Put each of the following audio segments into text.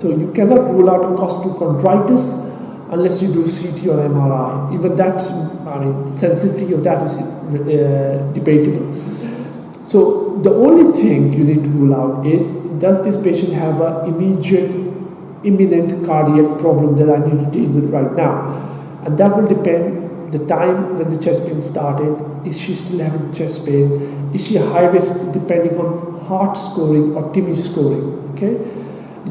So you cannot rule out a costochondritis unless you do CT or MRI. Even that's, sensitivity of that is debatable. So the only thing you need to rule out is, does this patient have an imminent cardiac problem that I need to deal with right now? And that will depend the time when the chest pain started. Is she still having chest pain? Is she high risk depending on heart scoring or TIMI scoring? Okay,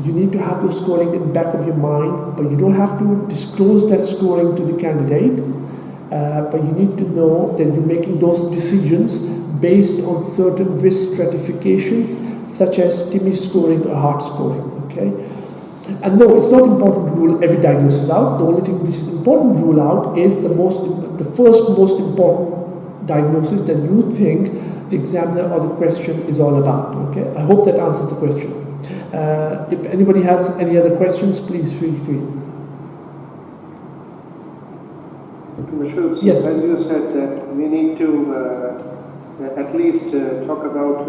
you need to have those scoring in the back of your mind, but you don't have to disclose that scoring to the candidate. But you need to know that you're making those decisions based on certain risk stratifications, such as TIMI scoring or heart scoring. Okay. And no, it's not important to rule every diagnosis out. The only thing which is important to rule out is the first most important diagnosis that you think the examiner or the question is all about. Okay, I hope that answers the question. If anybody has any other questions, please feel free. Mashhood, yes. As you said that we need to at least talk about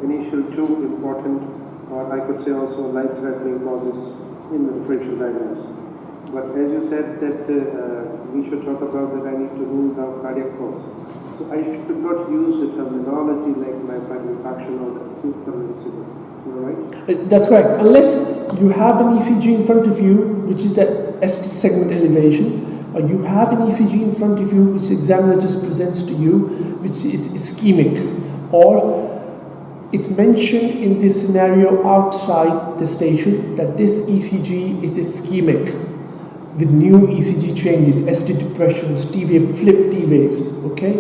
initial two important, or I could say also life-threatening causes in the differential diagnosis. But as you said that we should talk about that I need to rule out cardiac cause. So I should not use the terminology like myocardial infarction or the acute pulmonary syndrome. Right? That's correct. Unless you have an ECG in front of you, which is that ST segment elevation, or you have an ECG in front of you, which the examiner just presents to you, which is ischemic, or it's mentioned in this scenario outside the station that this ECG is ischemic with new ECG changes, ST depressions, T wave, flip T waves, okay?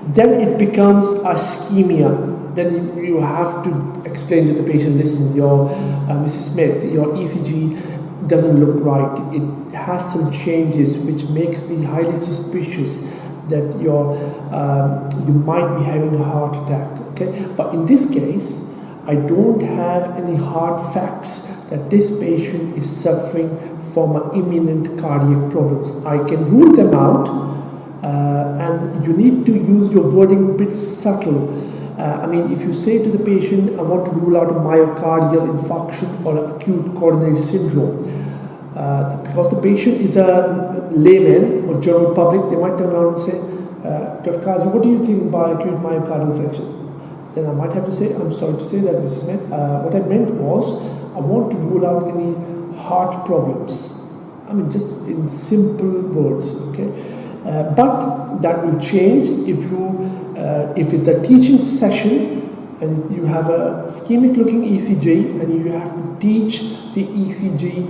Then it becomes ischemia. Then you have to explain to the patient, listen, your Mrs. Smith, your ECG doesn't look right. It has some changes which makes me highly suspicious that you might be having a heart attack. Okay, but in this case, I don't have any hard facts that this patient is suffering from imminent cardiac problems. I can rule them out, and you need to use your wording a bit subtle. If you say to the patient, I want to rule out a myocardial infarction or acute coronary syndrome, because the patient is a layman or general public, they might turn around and say, Dr. Kazi, what do you think by acute myocardial infarction? Then I might have to say, I'm sorry to say that, Mrs. Smith, what I meant was, I want to rule out any heart problems. Just in simple words, okay? But that will change if it's a teaching session and you have a schemic looking ECG and you have to teach the ECG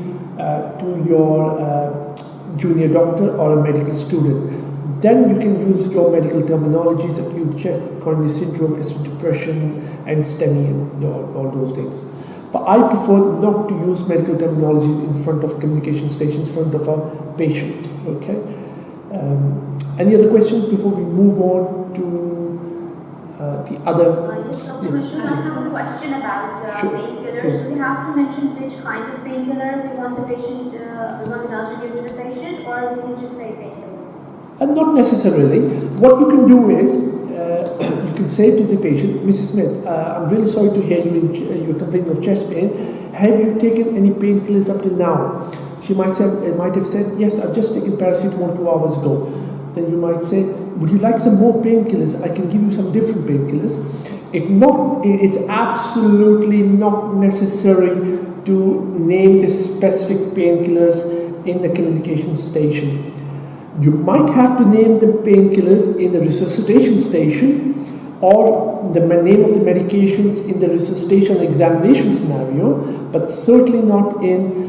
to your junior doctor or a medical student. Then you can use your medical terminologies, acute chest coronary syndrome, ST depression, and STEMI, and all those things. But I prefer not to use medical terminologies in front of communication stations, in front of a patient. Okay. Any other questions before we move on to the other? Yes, Dr. Mashhood, I have a question about painkillers. Do we have to mention which kind of painkiller we want the patient, we want the nurse to give to the patient, or we can just say painkiller? Not necessarily. What you can do is, you can say to the patient, Mrs. Smith, I'm really sorry to hear you're complaining of chest pain. Have you taken any painkillers up till now? She might have said, yes, I've just taken paracetamol 2 hours ago. Then you might say, would you like some more painkillers? I can give you some different painkillers. It is absolutely not necessary to name the specific painkillers in the communication station. You might have to name the painkillers in the resuscitation station or the name of the medications in the resuscitation examination scenario, but certainly not in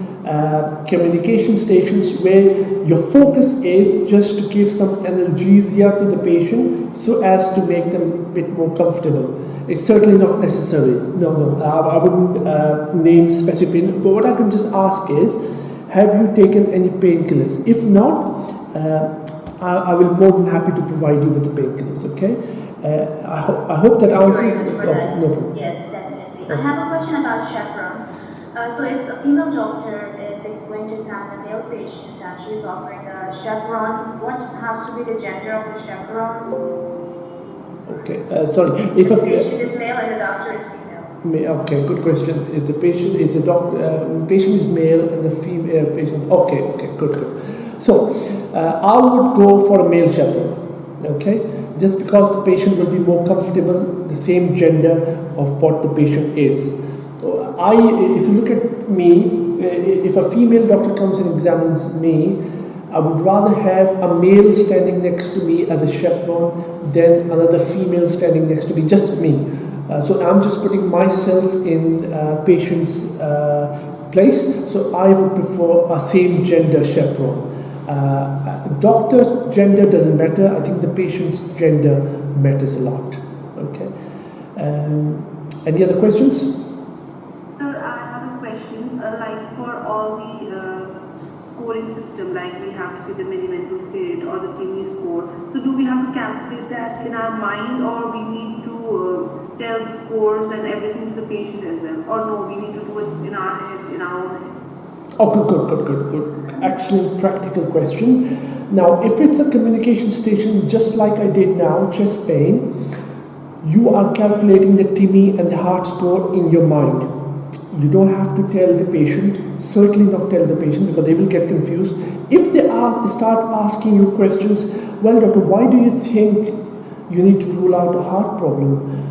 communication stations where your focus is just to give some analgesia to the patient so as to make them a bit more comfortable. It's certainly not necessary. No, I wouldn't name specific pain, but what I can just ask is, have you taken any painkillers? If not, I will be more than happy to provide you with the painkillers, okay? I hope that answers. No problem. Yes, definitely. I have a question about chaperone. So if a female doctor is going to examine a male patient and she is offering a chaperone, what has to be the gender of the chaperone? Okay, sorry. If the patient is male and the doctor is female. Okay, good question. If the patient is the patient is male and the female patient. Okay, good. So I would go for a male chaperone. Okay, just because the patient will be more comfortable, the same gender of what the patient is. So if you look at me, if a female doctor comes and examines me, I would rather have a male standing next to me as a chaperone than another female standing next to me, just me. So I'm just putting myself in patient's place. So I would prefer a same gender chaperone. Doctor gender doesn't matter. I think the patient's gender matters a lot. Okay. Any other questions? Sir, I have a question. Like for all the scoring system, like we have to see the mini-mental state or the TIMI score. So do we have to calculate that in our mind, or we need to tell the scores and everything to the patient as well? Or no, we need to do it in our heads, in our own heads? Oh, good. Excellent practical question. Now, if it's a communication station, just like I did now, chest pain, you are calculating the TIMI and the heart score in your mind. You don't have to tell the patient, certainly not tell the patient, because they will get confused. If they start asking you questions, well, doctor, why do you think you need to rule out a heart problem?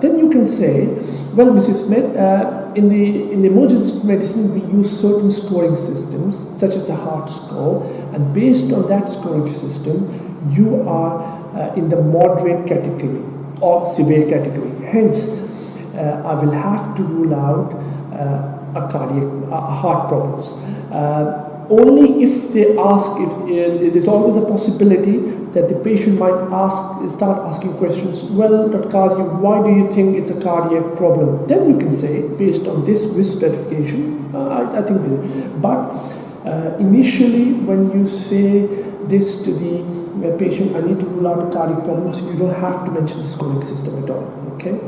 Then you can say, well, Mrs. Smith, in the emergency medicine, we use certain scoring systems, such as the heart score, and based on that scoring system, you are in the moderate category or severe category. Hence, I will have to rule out heart problems. Only if they ask, if there's always a possibility that the patient might start asking questions. Well, Dr. Kazi, why do you think it's a cardiac problem? Then you can say, based on this risk stratification, I think. But initially, when you say this to the patient, I need to rule out a cardiac problem, so you don't have to mention the scoring system at all. Okay.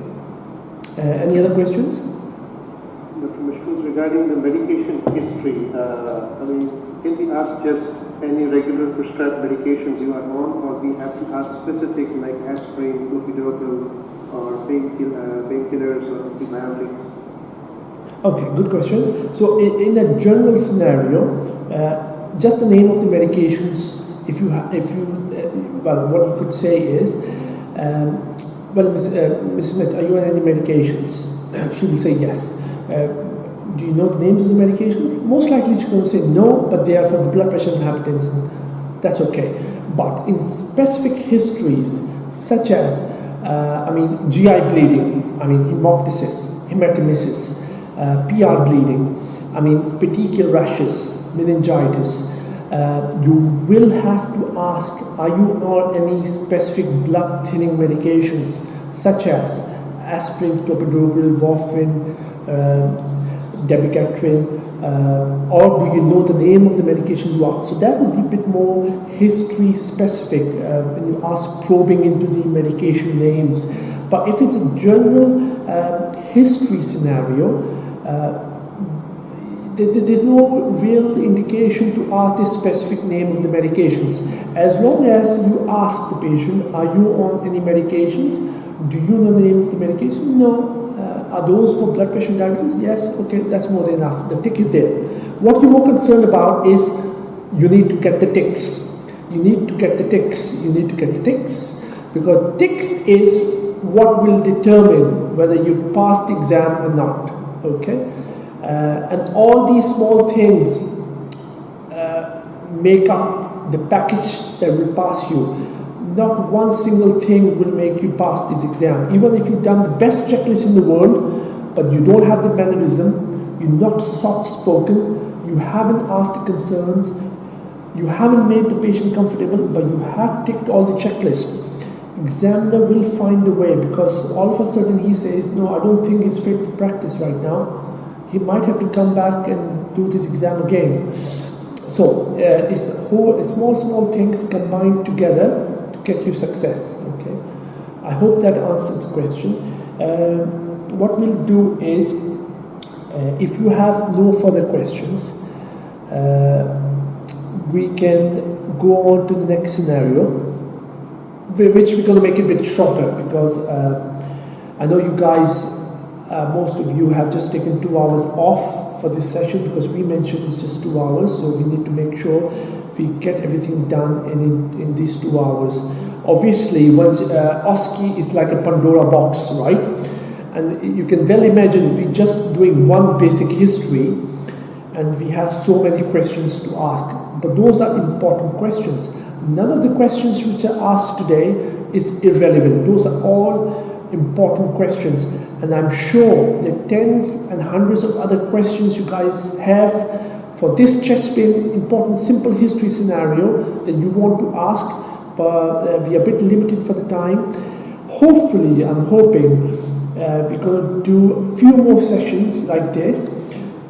Any other questions? Dr. Mashhood, regarding the medication history, can we ask just any regular prescribed medications you are on, or we have to ask specific like aspirin, clopidogrel, or painkillers or antibiotics? Okay, good question. So in a general scenario, just the name of the medications, what you could say is, well, Ms. Smith, are you on any medications? She will say yes. Do you know the names of the medications? Most likely she's going to say no, but they are for the blood pressure and hypertension. That's okay. But in specific histories, such as, GI bleeding, hemoptysis, hematemesis, PR bleeding, petechial rashes, meningitis, you will have to ask, are you on any specific blood thinning medications, such as aspirin, clopidogrel, warfarin, dabigatran, or do you know the name of the medication you are? So that will be a bit more history specific when you ask probing into the medication names. But if it's a general history scenario, there's no real indication to ask the specific name of the medications. As long as you ask the patient, are you on any medications? Do you know the name of the medication? No. Are those for blood pressure and diabetes? Yes. Okay, that's more than enough. The tick is there. What you're more concerned about is you need to get the ticks. You need to get the ticks. You need to get the ticks, because ticks is what will determine whether you pass the exam or not. Okay? And all these small things make up the package that will pass you. Not one single thing will make you pass this exam. Even if you've done the best checklist in the world, but you don't have the mannerism, you're not soft-spoken, you haven't asked the concerns, you haven't made the patient comfortable, but you have ticked all the checklist, examiner will find the way, because all of a sudden he says, no, I don't think he's fit for practice right now. He might have to come back and do this exam again. So it's small things combined together to get you success. Okay, I hope that answers the question. What we'll do is, if you have no further questions, we can go on to the next scenario, which we're going to make it a bit shorter, because I know you guys most of you have just taken 2 hours off for this session because we mentioned it's just 2 hours, so we need to make sure we get everything done in these 2 hours. Obviously, once OSCE is like a Pandora box, right? And you can well imagine we're just doing one basic history and we have so many questions to ask. But those are important questions. None of the questions which are asked today is irrelevant. Those are all important questions. And I'm sure there are tens and hundreds of other questions you guys have for this chest pain important simple history scenario that you want to ask, but we are a bit limited for the time. Hopefully, I'm hoping we're going to do a few more sessions like this.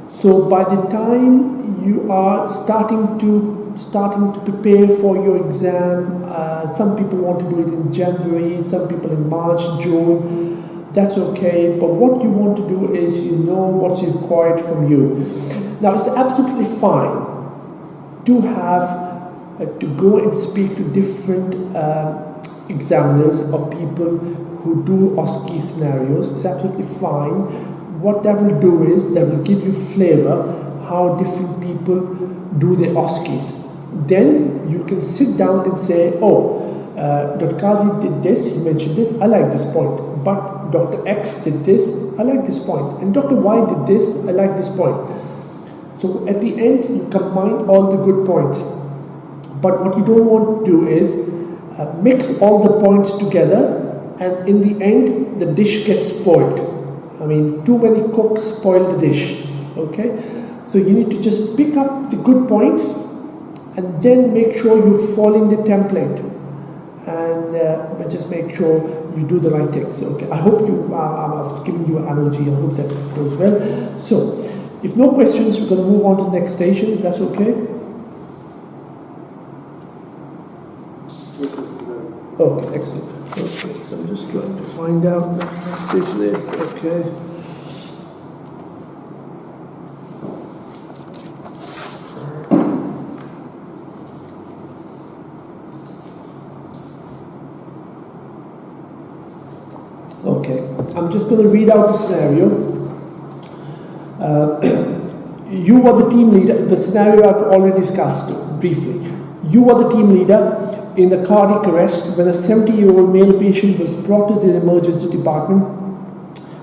So by the time you are starting to prepare for your exam, some people want to do it in January, some people in March, June. That's okay, but what you want to do is you know what's required from you. Now it's absolutely fine to have to go and speak to different examiners or people who do OSCE scenarios. It's absolutely fine. What that will do is that will give you flavor how different people do their OSCEs. Then you can sit down and say, oh, Dr. Kazi did this, he mentioned this, I like this point. But Dr. X did this, I like this point. And Dr. Y did this, I like this point. So at the end, you combine all the good points. But what you don't want to do is mix all the points together, and in the end, the dish gets spoiled. I mean, too many cooks spoil the dish, okay? So you need to just pick up the good points and then make sure you're following the template and just make sure you do the right things, okay? I hope I've given you an analogy. I hope that goes well. So, if no questions, we're going to move on to the next station, if that's okay. Okay, excellent. Okay, so I'm just trying to find out what the next station is. Okay. Okay, I'm just going to read out the scenario. You were the team leader. The scenario I've already discussed briefly. You were the team leader in the cardiac arrest when a 70-year-old male patient was brought to the emergency department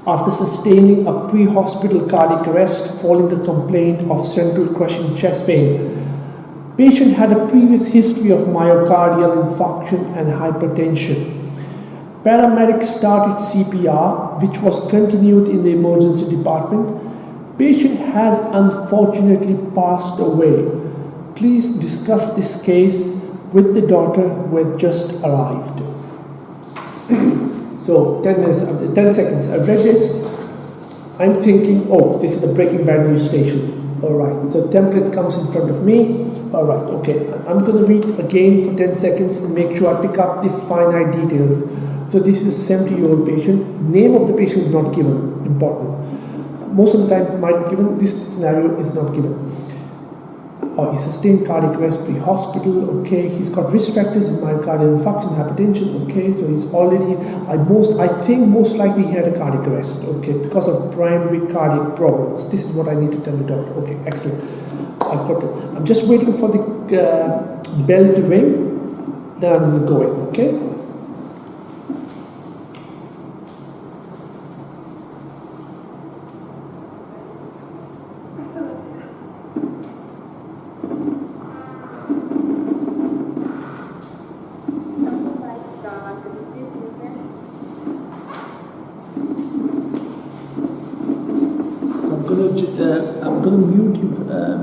after sustaining a pre-hospital cardiac arrest following a complaint of central crushing chest pain. Patient had a previous history of myocardial infarction and hypertension. Paramedics started CPR, which was continued in the emergency department. Patient has unfortunately passed away. Please discuss this case with the daughter who has just arrived. So 10 seconds. I've read this. I'm thinking, oh, this is a Breaking Bad news station. All right. So template comes in front of me. All right. Okay. I'm going to read again for 10 seconds and make sure I pick up the finite details. So this is a 70-year-old patient. Name of the patient is not given. Important. Most of the time it might be given. This scenario is not given. He sustained cardiac arrest pre-hospital. Okay. He's got risk factors in myocardial infarction, hypertension. Okay. So he's already. I think most likely he had a cardiac arrest. Okay, because of primary cardiac problems. This is what I need to tell the doctor. Okay. Excellent. I've got it. I'm just waiting for the bell to ring. Then I'm going. Okay. I'm going to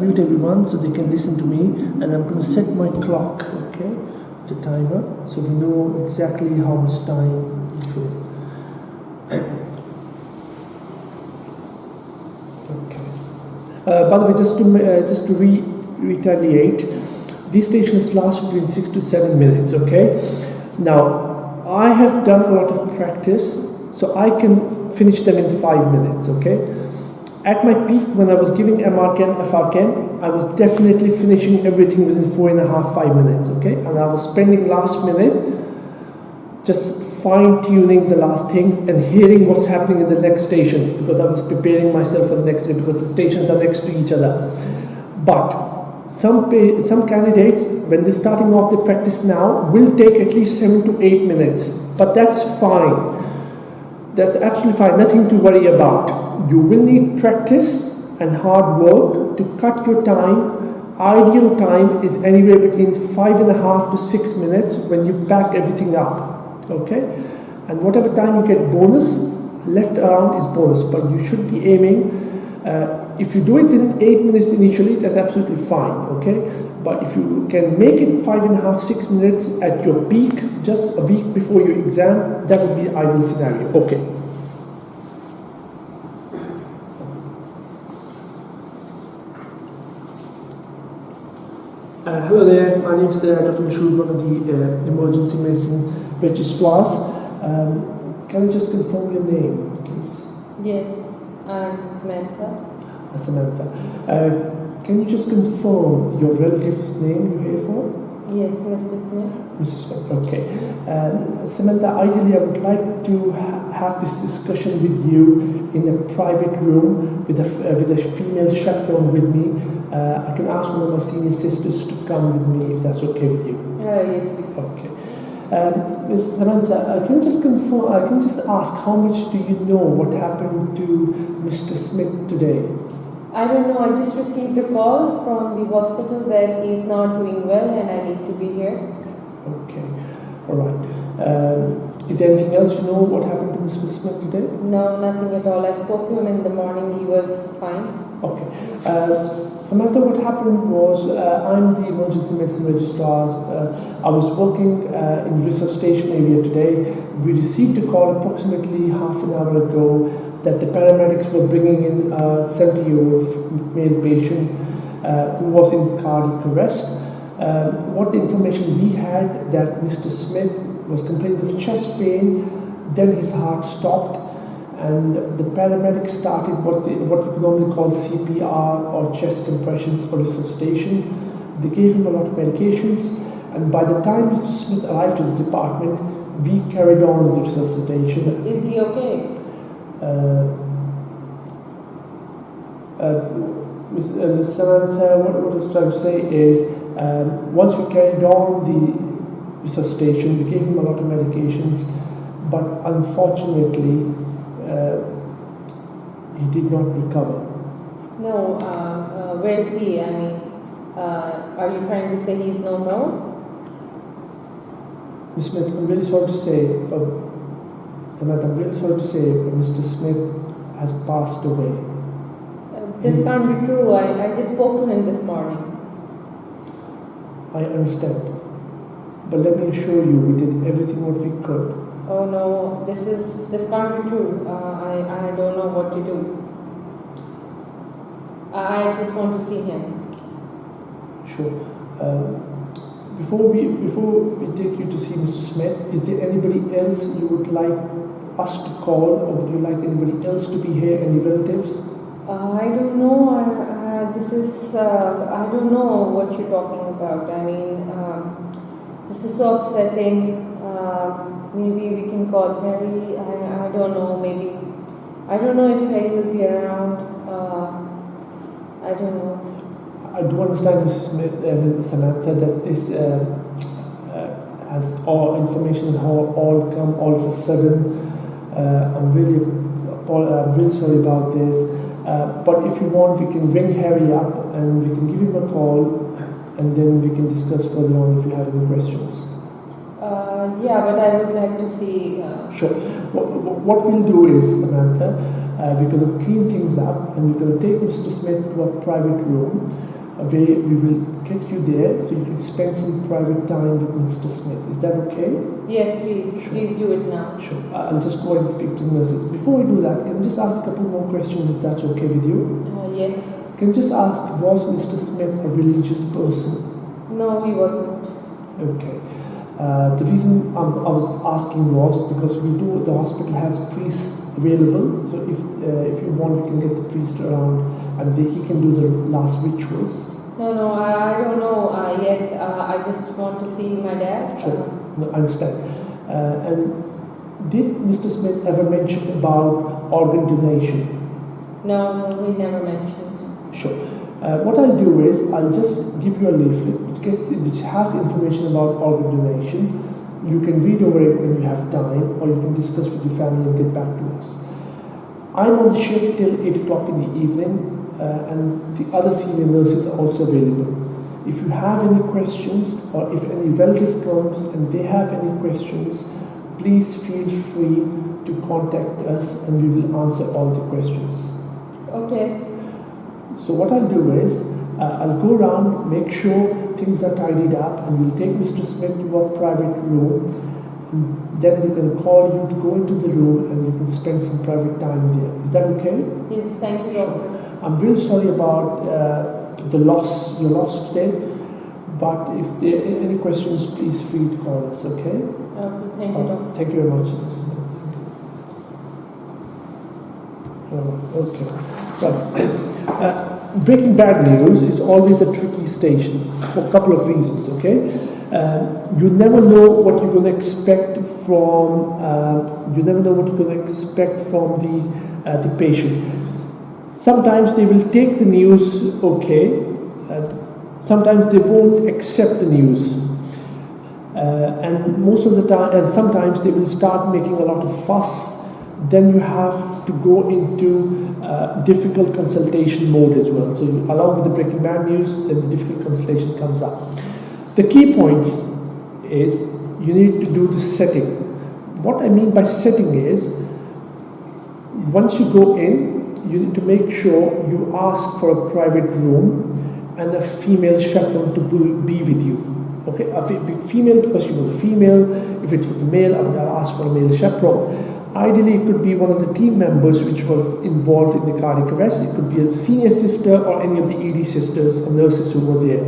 mute everyone so they can listen to me, and I'm going to set my clock, okay, the timer, so we know exactly how much time it will. Okay. By the way, just to retaliate, these stations last between 6 to 7 minutes. Okay. Now, I have done a lot of practice, so I can finish them in 5 minutes. Okay. At my peak, when I was giving MRCEM, FRCEM, I was definitely finishing everything within 4.5, 5 minutes, okay? And I was spending last minute just fine-tuning the last things and hearing what's happening in the next station, because I was preparing myself for the next day, because the stations are next to each other. But some candidates, when they're starting off their practice now, will take at least 7 to 8 minutes. But that's fine. That's absolutely fine. Nothing to worry about. You will need practice and hard work to cut your time. Ideal time is anywhere between 5.5 to 6 minutes when you pack everything up. Okay? And whatever time you get bonus, left around is bonus. But you should be aiming, if you do it within 8 minutes initially, that's absolutely fine. Okay? But if you can make it 5.5, 6 minutes at your peak, just a week before your exam, that would be the ideal scenario. Okay. Hello there, my name is Dr. Mashhood, one of the emergency medicine registrars. Can you just confirm your name, please? Yes, I'm Samantha. Samantha. Can you just confirm your relative's name you're here for? Yes, Mr. Smith. Mrs. Smith, okay. Samantha, ideally I would like to have this discussion with you in a private room with a female chaperone with me. I can ask one of my senior sisters to come with me if that's okay with you. Yes, please. Okay. Ms. Samantha, can you just confirm, I can just ask how much do you know what happened to Mr. Smith today? I don't know, I just received a call from the hospital that he's not doing well and I need to be here. Okay, alright. Is there anything else you know what happened to Mr. Smith today? No, nothing at all. I spoke to him in the morning, he was fine. Okay. Samantha, what happened was, I'm the emergency medicine registrar. I was working in resuscitation area today. We received a call approximately half an hour ago that the paramedics were bringing in a 70-year-old male patient who was in cardiac arrest. What the information we had that Mr. Smith was complaining of chest pain, then his heart stopped, and the paramedics started what we could normally call CPR or chest compressions or resuscitation. They gave him a lot of medications, and by the time Mr. Smith arrived to the department, we carried on with the resuscitation. Is he okay? Ms. Samantha, what I was trying to say is, once we carried on the resuscitation, we gave him a lot of medications, but unfortunately, he did not recover. No, where is he? I mean, are you trying to say he's no more? Ms. Smith, I'm really sorry to say, but Samantha, I'm really sorry to say, but Mr. Smith has passed away. This can't be true. I just spoke to him this morning. I understand. But let me assure you, we did everything what we could. Oh no, this can't be true. I don't know what to do. I just want to see him. Sure. Before we take you to see Mr. Smith, is there anybody else you would like us to call, or would you like anybody else to be here? Any relatives? I don't know. I don't know what you're talking about. I mean, this is so upsetting. Maybe we can call Harry. I don't know. Maybe I don't know if Harry will be around. I don't know. I do understand, Mrs. Smith, Samantha, that this has all information all come all of a sudden. I'm really sorry about this. But if you want, we can ring Harry up and we can give him a call, and then we can discuss further on if you have any questions. Yeah, but I would like to see. Sure. What we'll do is, Samantha, we're going to clean things up and we're going to take Mr. Smith to a private room where we will get you there so you can spend some private time with Mr. Smith. Is that okay? Yes, please. Sure. Please do it now. Sure. I'll just go and speak to the nurses. Before we do that, can I just ask a couple more questions if that's okay with you? Yes. Can I just ask, was Mr. Smith a religious person? No, he wasn't. Okay. The reason I was asking was because the hospital has priests available, so if you want, we can get the priest around and he can do the last rituals. No, I don't know yet. I just want to see my dad. Sure, no, I understand. And Did Mr. Smith ever mention about organ donation? No, we never mentioned. Sure. What I'll do is I'll just give you a leaflet which has information about organ donation. You can read over it when you have time, or you can discuss with your family and get back to us. I'm on the shift till 8 o'clock in the evening, and the other senior nurses are also available. If you have any questions, or if any relative comes and they have any questions, please feel free to contact us and we will answer all the questions. Okay. So what I'll do is, I'll go around, make sure things are tidied up, and we'll take Mr. Smith to a private room. And then we can call you to go into the room and you can spend some private time there. Is that okay? Yes, thank you, doctor. I'm really sorry about your loss today, but if there are any questions, please free to call us, okay? Okay, thank you, doctor. Thank you very much. Mr. Smith. Okay. Right. Breaking bad news is always a tricky station for a couple of reasons, okay? You never know what you're going to expect from the patient. Sometimes they will take the news okay, sometimes they won't accept the news, and most of the time, and sometimes they will start making a lot of fuss. Then you have to go into difficult consultation mode as well. So along with the breaking bad news, then the difficult consultation comes up. The key points is you need to do the setting. What I mean by setting is, once you go in, you need to make sure you ask for a private room and a female chaperone to be with you. Okay, a female because she was a female. If it was a male, I would have asked for a male chaperone. Ideally, it could be one of the team members which was involved in the cardiac arrest. It could be a senior sister or any of the ED sisters or nurses who were there.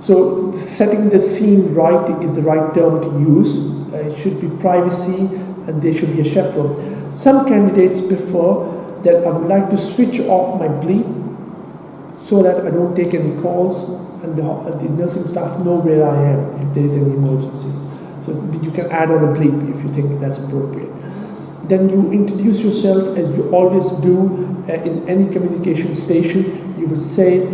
So setting the scene right is the right term to use. It should be privacy and there should be a chaperone. Some candidates prefer that I would like to switch off my bleep so that I don't take any calls and the nursing staff know where I am if there is any emergency. So you can add on a bleep if you think that's appropriate. Then you introduce yourself as you always do in any communication station. You would say,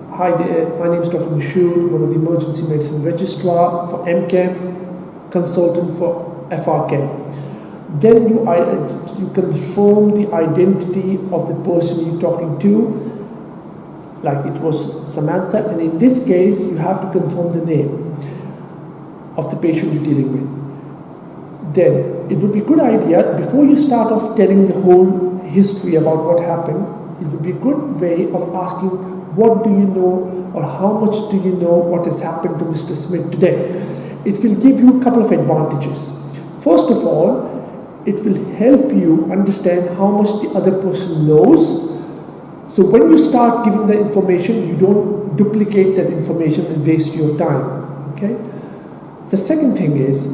hi there, my name is Dr. Mashhood, one of the emergency medicine registrar for MChem, consultant for FRChem. Then you confirm the identity of the person you're talking to, like it was Samantha, and in this case, you have to confirm the name of the patient you're dealing with. Then it would be a good idea, before you start off telling the whole history about what happened, it would be a good way of asking, what do you know or how much do you know what has happened to Mr. Smith today? It will give you a couple of advantages. First of all, it will help you understand how much the other person knows. So when you start giving the information, you don't duplicate that information and waste your time, okay? The second thing is,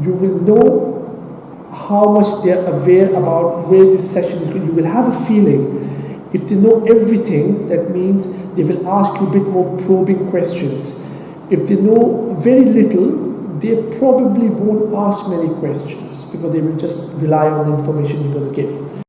you will know how much they are aware about where this session is going. You will have a feeling. If they know everything, that means they will ask you a bit more probing questions. If they know very little, they probably won't ask many questions because they will just rely on the information you're going to give.